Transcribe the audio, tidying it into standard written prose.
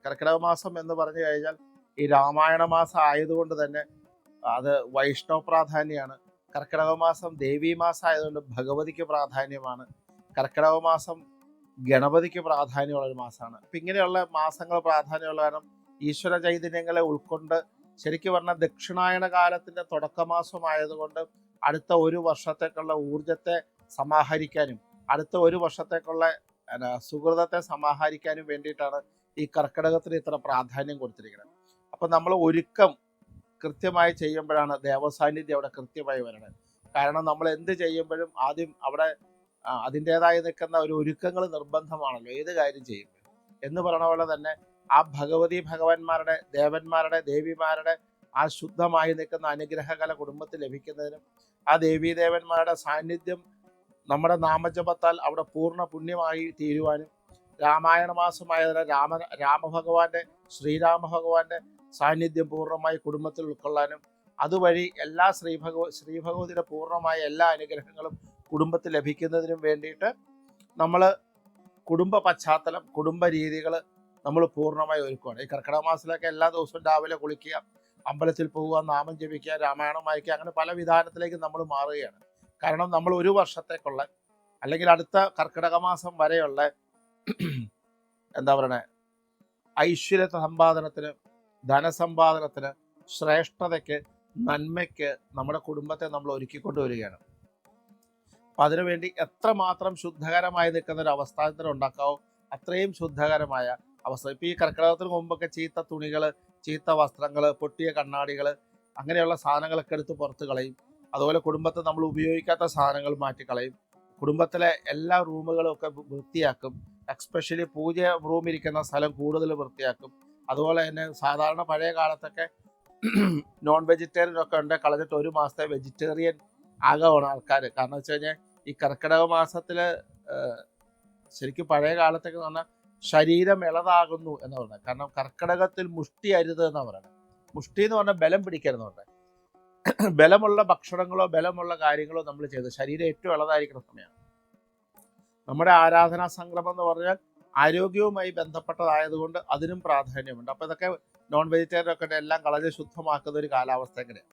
കർക്കിടക മാസം എന്ന് പറഞ്ഞു കഴിഞ്ഞാൽ ഈ രാമായണ മാസം ആയതുകൊണ്ട് തന്നെ അത് വൈഷ്ണവ പ്രാധാന്യമാണ്. കർക്കിടക മാസം ദേവീ മാസം ആയതുകൊണ്ട് ഭഗവതിക്ക് പ്രാധാന്യമാണ്. കർക്കിടക മാസം ഗണപതിക്ക് പ്രാധാന്യമുള്ളൊരു മാസമാണ്. അപ്പം ഇങ്ങനെയുള്ള മാസങ്ങൾ പ്രാധാന്യമുള്ള കാരണം ഈശ്വര ചൈതന്യങ്ങളെ ഉൾക്കൊണ്ട് ശരിക്കും പറഞ്ഞാൽ ദക്ഷിണായന കാലത്തിൻ്റെ തുടക്കമാസമായതുകൊണ്ട് അടുത്ത ഒരു വർഷത്തേക്കുള്ള ഊർജത്തെ സമാഹരിക്കാനും അടുത്ത ഒരു വർഷത്തേക്കുള്ള സുഹൃതത്തെ സമാഹരിക്കാനും വേണ്ടിയിട്ടാണ് ഈ കർക്കിടകത്തിന് ഇത്ര പ്രാധാന്യം കൊടുത്തിരിക്കുന്നത്. അപ്പം നമ്മൾ ഒരുക്കം കൃത്യമായി ചെയ്യുമ്പോഴാണ് ദേവസാന്നിധ്യം അവിടെ കൃത്യമായി വരുന്നത്. കാരണം നമ്മൾ എന്ത് ചെയ്യുമ്പോഴും ആദ്യം അവിടെ അതിൻ്റേതായി നിൽക്കുന്ന ഒരു ഒരുക്കങ്ങൾ നിർബന്ധമാണല്ലോ ഏത് കാര്യം ചെയ്യുമ്പോൾ. എന്ന് പറഞ്ഞ പോലെ തന്നെ ആ ഭഗവതി ഭഗവാന്മാരുടെ ദേവന്മാരുടെ ദേവിമാരുടെ ആ ശുദ്ധമായി നിൽക്കുന്ന അനുഗ്രഹകല കുടുംബത്തിൽ ലഭിക്കുന്നതിനും ആ ദേവീദേവന്മാരുടെ സാന്നിധ്യം നമ്മുടെ നാമജപത്താൽ അവിടെ പൂർണ്ണ പുണ്യമായി തീരുവാനും രാമായണ മാസമായതിനാൽ രാമഭഗവാന്റെ ശ്രീരാമഭഗവാന്റെ സാന്നിധ്യം പൂർണ്ണമായി കുടുംബത്തിൽ ഉൾക്കൊള്ളാനും അതുവഴി എല്ലാ ശ്രീഭഗവതിയുടെ പൂർണ്ണമായ എല്ലാ അനുഗ്രഹങ്ങളും കുടുംബത്തിൽ ലഭിക്കുന്നതിനും വേണ്ടിയിട്ട് നമ്മൾ കുടുംബ പശ്ചാത്തലം കുടുംബ രീതികൾ നമ്മൾ പൂർണ്ണമായി ഒരുക്കുകയാണ്. ഈ കർക്കിടക മാസത്തിലൊക്കെ എല്ലാ ദിവസവും രാവിലെ കുളിക്കുക, അമ്പലത്തിൽ പോവുക, നാമം ജപിക്കുക, രാമായണം വായിക്കുക, അങ്ങനെ പല വിധാനത്തിലേക്ക് നമ്മൾ മാറുകയാണ്. കാരണം നമ്മൾ ഒരു വർഷത്തേക്കുള്ള അല്ലെങ്കിൽ അടുത്ത കർക്കിടക മാസം വരെയുള്ള എന്താ പറയണേ ഐശ്വര്യ സമ്പാദനത്തിന് ധനസമ്പാദനത്തിന് ശ്രേഷ്ഠതയ്ക്ക് നന്മയ്ക്ക് നമ്മുടെ കുടുംബത്തെ നമ്മൾ ഒരുക്കിക്കൊണ്ടുവരികയാണ്. അപ്പം അതിനുവേണ്ടി എത്രമാത്രം ശുദ്ധകരമായി നിൽക്കുന്ന ഒരു അവസ്ഥാന്തരം ഉണ്ടാക്കാവോ അത്രയും ശുദ്ധകരമായ അവസ്ഥ. ഇപ്പം ഈ കർക്കിടകത്തിന് മുമ്പൊക്കെ ചീത്ത തുണികൾ, ചീത്ത വസ്ത്രങ്ങൾ, പൊട്ടിയ കണ്ണാടികൾ, അങ്ങനെയുള്ള സാധനങ്ങളൊക്കെ എടുത്ത് പുറത്ത് കളയും. അതുപോലെ കുടുംബത്തിൽ നമ്മൾ ഉപയോഗിക്കാത്ത സാധനങ്ങൾ മാറ്റിക്കളയും. കുടുംബത്തിലെ എല്ലാ റൂമുകളും ഒക്കെ വൃത്തിയാക്കും. എക്സ്പെഷ്യലി പൂജ റൂം ഇരിക്കുന്ന സ്ഥലം കൂടുതൽ വൃത്തിയാക്കും. അതുപോലെ തന്നെ സാധാരണ പഴയ കാലത്തൊക്കെ നോൺ വെജിറ്റേറിയൻ ഒക്കെ ഉണ്ട്, കളഞ്ഞിട്ട് ഒരു മാസത്തെ വെജിറ്റേറിയൻ ആകമാണ് ആൾക്കാർ. കാരണം വെച്ച് കഴിഞ്ഞാൽ ഈ കർക്കിടക മാസത്തിൽ ശരിക്കും പഴയ കാലത്തൊക്കെ എന്ന് പറഞ്ഞാൽ ശരീരം ഇളതാകുന്നു എന്ന് പറഞ്ഞാൽ. കാരണം കർക്കിടകത്തിൽ മുഷ്ടി അരുത് എന്നാണ് പറയുന്നത്. മുഷ്ടി എന്ന് പറഞ്ഞാൽ ബലം പിടിക്കരുതെന്ന് പറഞ്ഞാൽ ബലമുള്ള ഭക്ഷണങ്ങളോ ബലമുള്ള കാര്യങ്ങളോ നമ്മൾ ചെയ്ത് ശരീരം ഏറ്റവും ഇളതായിരിക്കുന്ന സമയമാണ്. നമ്മുടെ ആരാധനാ സംക്രമം എന്ന് പറഞ്ഞാൽ ആരോഗ്യവുമായി ബന്ധപ്പെട്ടതായതുകൊണ്ട് അതിനും പ്രാധാന്യമുണ്ട്. അപ്പോൾ ഇതൊക്കെ നോൺ വെജിറ്റേറിയൻ ഒക്കെ എല്ലാം കളഞ്ഞ് ശുദ്ധമാക്കുന്ന ഒരു കാലാവസ്ഥ എങ്ങനെയാണ്.